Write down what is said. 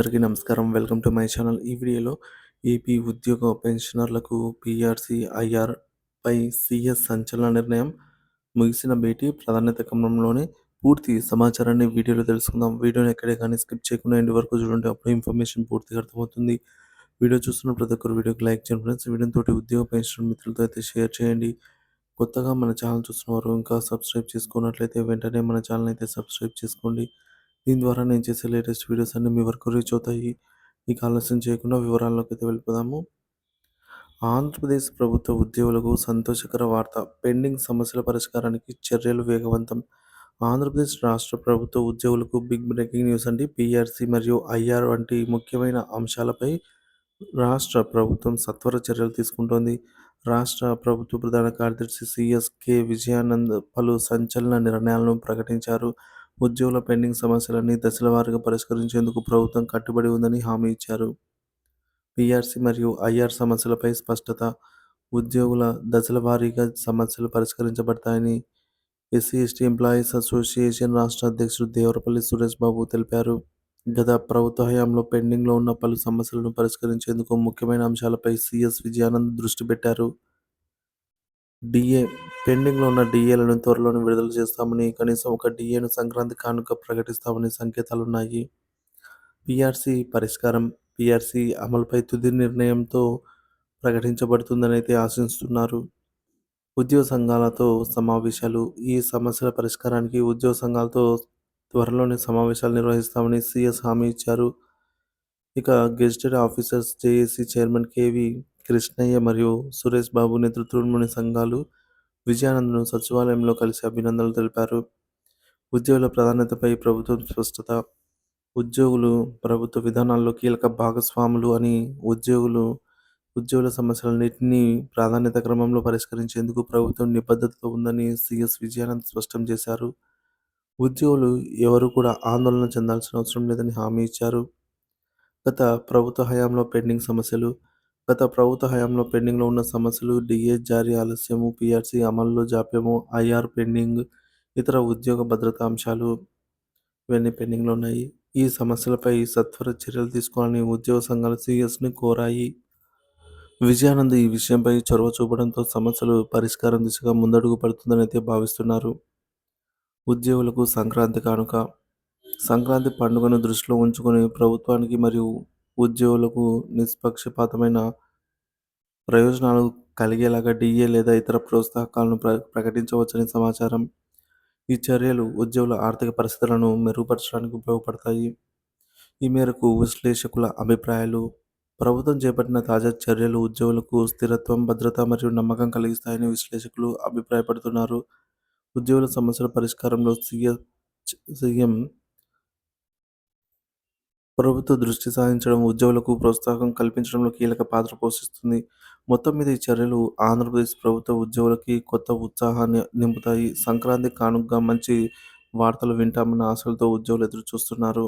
అందరికీ నమస్కారం. Welcome to my channel. ఈ వీడియోలో ఏపీ ఉద్యోగ పెన్షనర్లకు పీఆర్సీ, ఐఆర్ పై సీఎస్ సంచలన నిర్ణయం. ముగిసిన భేటీ ప్రాధాన్యత క్రమంలోనే పూర్తి సమాచారాన్ని వీడియోలో తెలుసుకుందాం. వీడియోని ఎక్కడే కానీ స్కిప్ చేయకుండా ఎండ్ వరకు చూడండి. అప్పుడు ఇన్ఫర్మేషన్ పూర్తిగా అర్థమవుతుంది. వీడియో చూస్తున్న ప్రతి ఒక్కరు వీడియోకి లైక్ చేయండి ఫ్రెండ్స్. వీడియోని తోటి ఉద్యోగ పెన్షన్ మిత్రులతో అయితే షేర్ చేయండి. కొత్తగా మన ఛానల్ చూస్తున్నవారు ఇంకా సబ్స్క్రైబ్ చేసుకున్నట్లయితే వెంటనే మన ఛానల్ అయితే సబ్స్క్రైబ్ చేసుకోండి. దీని ద్వారా నేను చేసే లేటెస్ట్ వీడియోస్ అన్నీ మీ వరకు రీచ్ అవుతాయి. ఇక ఆలస్యం చేయకుండా వివరాల్లోకి అయితే వెళ్ళిపోదాము. ఆంధ్రప్రదేశ్ ప్రభుత్వ ఉద్యోగులకు సంతోషకర వార్త. పెండింగ్ సమస్యల పరిష్కారానికి చర్యలు వేగవంతం. ఆంధ్రప్రదేశ్ రాష్ట్ర ప్రభుత్వ ఉద్యోగులకు బిగ్ బ్రేకింగ్ న్యూస్ అండి. పీఆర్సీ మరియు ఐఆర్ వంటి ముఖ్యమైన అంశాలపై రాష్ట్ర ప్రభుత్వం సత్వర చర్యలు తీసుకుంటోంది. రాష్ట్ర ప్రభుత్వ ప్రధాన కార్యదర్శి సిఎస్కే విజయానంద్ పలు సంచలన నిర్ణయాలను ప్రకటించారు. ఉద్యోగుల పెండింగ్ సమస్యలన్నీ దశల వారీగా పరిష్కరించేందుకు ప్రభుత్వం కట్టుబడి ఉందని హామీ ఇచ్చారు. పీఆర్సీ మరియు ఐఆర్ సమస్యలపై స్పష్టత. ఉద్యోగుల దశల వారీగా సమస్యలు పరిష్కరించబడతాయని ఎస్సీ ఎస్టీ ఎంప్లాయీస్ అసోసియేషన్ రాష్ట్ర అధ్యక్షుడు దేవరపల్లి సురేష్ బాబు తెలిపారు. గత ప్రభుత్వ హయాంలో పెండింగ్లో ఉన్న పలు సమస్యలను పరిష్కరించేందుకు ముఖ్యమైన అంశాలపై సీఎస్ విజయానంద్ దృష్టి పెట్టారు. డిఏ పెండింగ్లో ఉన్న డిఏలను త్వరలోనే విడుదల చేస్తామని, కనీసం ఒక డిఏను సంక్రాంతి కానుక ప్రకటిస్తామని సంకేతాలున్నాయి. పీఆర్సీ పరిష్కారం. పీఆర్సీ అమలుపై తుది నిర్ణయంతో ప్రకటించబడుతుందని అయితే ఆశిస్తున్నారు. ఉద్యోగ సంఘాలతో సమావేశాలు. ఈ సమస్యల పరిష్కారానికి ఉద్యోగ సంఘాలతో త్వరలోనే సమావేశాలు నిర్వహిస్తామని సీఎస్ హామీ ఇచ్చారు. ఇక gazetted officers JAC chairman KV Krishnaiah మరియు సురేష్ బాబు నేతృత్వంలోని సంఘాలు విజయానంద్ను సచివాలయంలో కలిసి అభినందనలు తెలిపారు. ఉద్యోగుల ప్రాధాన్యతపై ప్రభుత్వం స్పష్టత. ఉద్యోగులు ప్రభుత్వ విధానాల్లో కీలక భాగస్వాములు అని, ఉద్యోగుల సమస్యలన్నింటినీ ప్రాధాన్యత క్రమంలో పరిష్కరించేందుకు ప్రభుత్వం నిబద్ధతతో ఉందని సీఎస్ విజయానంద్ స్పష్టం చేశారు. ఉద్యోగులు ఎవరు కూడా ఆందోళన చెందాల్సిన అవసరం లేదని హామీ ఇచ్చారు. గత ప్రభుత్వ హయాంలో పెండింగ్లో ఉన్న సమస్యలు డిఏ జారీ ఆలస్యము, పీఆర్సీ అమలులో జాప్యము, ఐఆర్ పెండింగ్, ఇతర ఉద్యోగ భద్రతా అంశాలు ఇవన్నీ పెండింగ్లో ఉన్నాయి. ఈ సమస్యలపై సత్వర చర్యలు తీసుకోవాలని ఉద్యోగ సంఘాలు సీఎస్ని కోరాయి. విజయానంద్ ఈ విషయంపై చొరవ చూపడంతో సమస్యలు పరిష్కారం దిశగా ముందడుగు పడుతుందని అయితే భావిస్తున్నారు. ఉద్యోగులకు సంక్రాంతి కానుక. సంక్రాంతి పండుగను దృష్టిలో ఉంచుకొని ప్రభుత్వానికి మరియు ఉద్యోగులకు నిష్పక్షపాతమైన ప్రయోజనాలు కలిగేలాగా డిఏ లేదా ఇతర ప్రోత్సాహకాలను ప్రకటించవచ్చని సమాచారం. ఈ చర్యలు ఉద్యోగుల ఆర్థిక పరిస్థితులను మెరుగుపరచడానికి ఉపయోగపడతాయి. ఈ మేరకు విశ్లేషకుల అభిప్రాయాలు. ప్రభుత్వం చేపట్టిన తాజా చర్యలు ఉద్యోగులకు స్థిరత్వం, భద్రత మరియు నమ్మకం కలిగిస్తాయని విశ్లేషకులు అభిప్రాయపడుతున్నారు. ఉద్యోగుల సమస్యల పరిష్కారంలో సీఎం ప్రభుత్వ దృష్టి సారించడం, ఉద్యోగులకు ప్రోత్సాహం కల్పించడంలో కీలక పాత్ర పోషిస్తుంది. మొత్తం మీద ఈ చర్యలు ఆంధ్రప్రదేశ్ ప్రభుత్వ ఉద్యోగులకి కొత్త ఉత్సాహాన్ని నింపుతాయి. సంక్రాంతి కానుకగా మంచి వార్తలు వింటామన్న ఆశలతో ఉద్యోగులు ఎదురు చూస్తున్నారు.